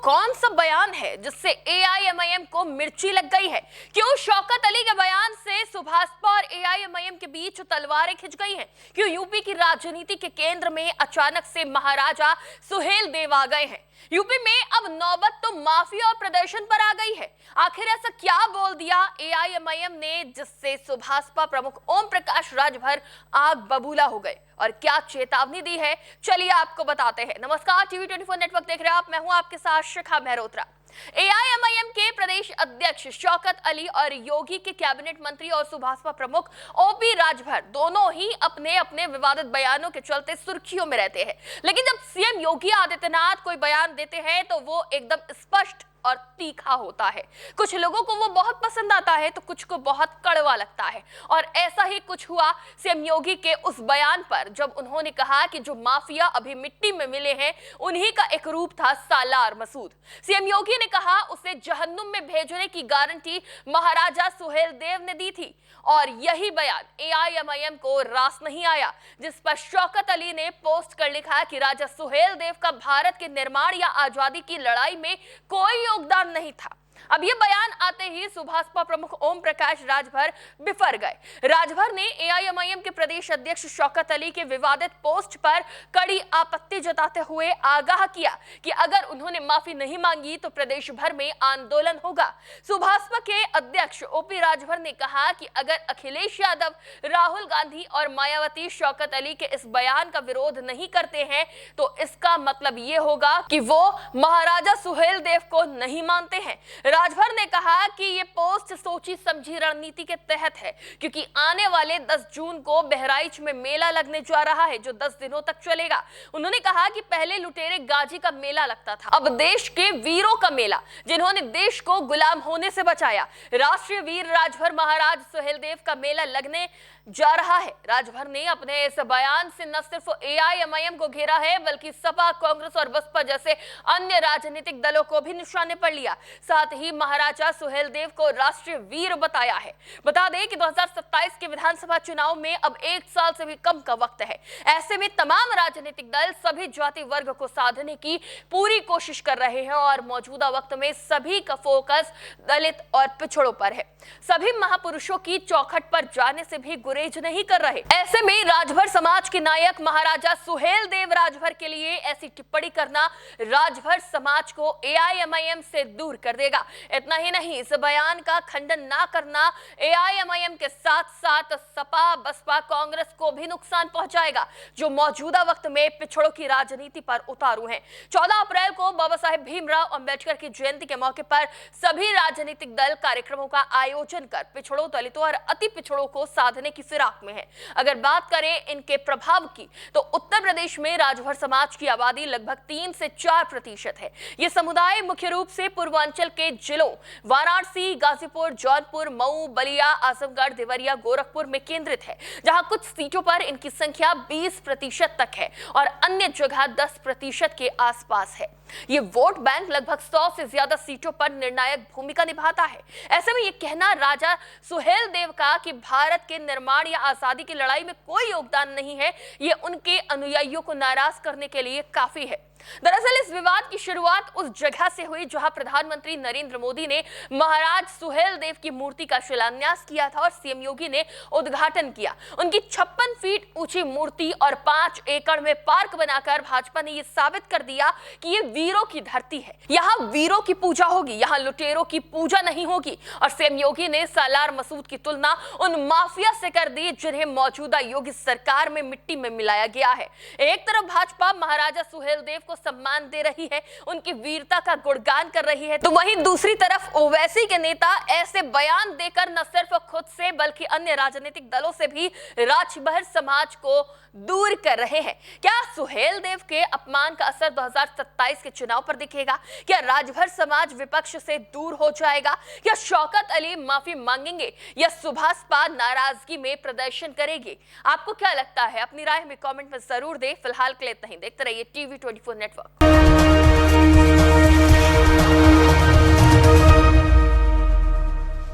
कौन सा बयान है जिससे एआईएमआईएम को मिर्ची लग गई है? क्यों शौकत अली के बयान से सुभाषपा और एआईएमआईएम के बीच तलवारें खिंच गई हैं? क्यों यूपी की राजनीति के केंद्र में अचानक से महाराजा सुहेलदेव आ गए हैं? यूपी में अब नौबत तो माफिया और प्रदर्शन पर आ गई है। आखिर ऐसा क्या बोल दिया एआईएमआईएम ने जिससे सुभाषपा प्रमुख ओम प्रकाश राजभर आग बबूला हो गए और क्या चेतावनी दी है? चलिए आपको बताते हैं। नमस्कार, टीवी 24 नेटवर्क देख रहे हैं आप। मैं हूं आपके साथ शिखा मेहरोत्रा। एआईएमआईएम के प्रदेश अध्यक्ष शौकत अली और योगी के कैबिनेट मंत्री और सुभाषपा प्रमुख ओपी राजभर दोनों ही अपने अपने विवादित बयानों के चलते सुर्खियों में रहते हैं। लेकिन जब सीएम योगी आदित्यनाथ कोई बयान देते हैं तो वो एकदम स्पष्ट और तीखा होता है। कुछ लोगों को वो बहुत पसंद आता है तो कुछ को बहुत कड़वा लगता है। और ऐसा ही कुछ हुआ सीएम योगी के उस बयान पर जब उन्होंने कहा कि जो माफिया अभी मिट्टी में मिले हैं उन्हीं का एक रूप था सालार मसूद। सीएम योगी ने कहा उसे जहन्नुम में भेजने की गारंटी महाराजा सुहेलदेव ने दी थी और यही बयान एआईएमआईएम को रास नहीं आया, जिस पर शौकत अली ने पोस्ट कर लिखा कि राजा सुहेलदेव का भारत के निर्माण या आजादी की लड़ाई में कोई योगदान नहीं था। अब ये बयान आते ही सुभाषपा प्रमुख ओम प्रकाश राजभर बिफर गए। राजभर ने एआईएमआईएम के प्रदेश अध्यक्ष शौकत अली के विवादित पोस्ट पर कड़ी आपत्ति जताते हुए आगाह किया कि अगर उन्होंने माफी नहीं मांगी तो प्रदेश भर में आंदोलन होगा। सुभाषपा के अध्यक्ष ओपी राजभर ने कहा कि अगर अखिलेश यादव, राहुल गांधी और मायावती शौकत अली के इस बयान का विरोध नहीं करते हैं तो इसका मतलब ये होगा कि वो महाराजा सुहेलदेव को नहीं मानते हैं। राजभर ने कहा कि ये पोस्ट सोची समझी रणनीति के तहत है क्योंकि आने वाले 10 जून को बहराइच में मेला लगने जा रहा है जो 10 दिनों तक चलेगा। उन्होंने कहा कि पहले लुटेरे गाजी का मेला लगता था, अब देश के वीरों का मेला जिन्होंने देश को गुलाम होने से बचाया। राष्ट्रीय वीर राजभर महाराज सुहेलदेव का मेला लगने जा रहा है। राजभर ने अपने इस बयान से न सिर्फ एआईएमआईएम को घेरा है बल्कि सपा, कांग्रेस और बसपा जैसे अन्य राजनीतिक दलों को भी निशाने पर लिया। साथ ही महाराजा सुहेलदेव को राष्ट्रीय वीर बताया है। बता दें कि 2027 के विधानसभा चुनाव में अब 1 साल से भी कम का वक्त है। ऐसे में तमाम राजनीतिक दल सभी जाति वर्ग को साधने की पूरी कोशिश कर रहे हैं और मौजूदा वक्त में सभी का फोकस दलित और पिछड़ों पर है। सभी महापुरुषों की चौखट पर जाने से भी गुरेज नहीं कर रहे। ऐसे में राजभर समाज के नायक महाराजा सुहेलदेव राजभर के लिए ऐसी टिप्पणी करना राजभर समाज को एआईएमआईएम से दूर कर देगा। इतना ही नहीं, इस बयान का खंडन ना करना एआईएमआईएम के साथ साथ सपा, बसपा, कांग्रेस को भी नुकसान पहुंचाएगा जो मौजूदा वक्त में पिछड़ों की राजनीति पर उतारू हैं। 14 अप्रैल को बाबा साहेब भीमराव अंबेडकर की जयंती के मौके पर सभी राजनीतिक दल कार्यक्रमों का आयोजन कर पिछड़ों, दलितों और अति पिछड़ों को साधने की फिराक में है। अगर बात करें इनके प्रभाव की तो उत्तर प्रदेश में राजभर समाज की आबादी लगभग 3 से 4% है। ये समुदाय मुख्य रूप से पूर्वांचल के जिलों वाराणसी, गाजीपुर, जौनपुर, मऊ, बलिया, आजमगढ़, देवरिया, गोरखपुर में केंद्रित है, जहां कुछ सीटों पर इनकी संख्या 20% तक है और अन्य जगह 10% के आसपास है। ये वोट बैंक लगभग 100 से ज्यादा सीटों पर निर्णायक भूमिका निभाता है। ऐसे में ये कहना राजा सुहेलदेव का कि भारत के निर्माण या आजादी की लड़ाई में कोई योगदान नहीं है, ये उनके अनुयायियों को नाराज करने के लिए काफी है। दरअसल इस विवाद की शुरुआत उस जगह से हुई जहां प्रधानमंत्री नरेंद्र मोदी ने महाराज सुहेलदेव की मूर्ति का शिलान्यास किया था और सीएम योगी ने उद्घाटन किया। उनकी 56 फीट ऊंची मूर्ति और 5 एकड़ में पार्क बनाकर भाजपा ने यह साबित कर दिया कि ये वीरों की धरती है, यहाँ वीरों की पूजा होगी, यहाँ लुटेरों की पूजा नहीं होगी। और सीएम योगी ने सालार मसूद की तुलना उन माफिया से कर दी जिन्हें मौजूदा योगी सरकार में मिट्टी में मिलाया गया है। एक तरफ भाजपा महाराजा सुहेलदेव को सम्मान दे रही है, उनकी वीरता का गुणगान कर रही है, तो वहीं दूसरी तरफ ओवैसी के नेता ऐसे बयान देकर न सिर्फ खुद से बल्कि अन्य राजनीतिक दलों से भी राजभर समाज को दूर कर रहे हैं। क्या सुहेलदेव के अपमान का असर 2027 के चुनाव पर दिखेगा? क्या राजभर समाज विपक्ष से दूर हो जाएगा? क्या शौकत अली माफी मांगेंगे या सुभाषपा नाराजगी में प्रदर्शन करेगी? आपको क्या लगता है? अपनी राय हमें कमेंट में जरूर दें। फिलहाल के लिए इतना ही। देखते रहिए टीवी 24 नेटवर्क।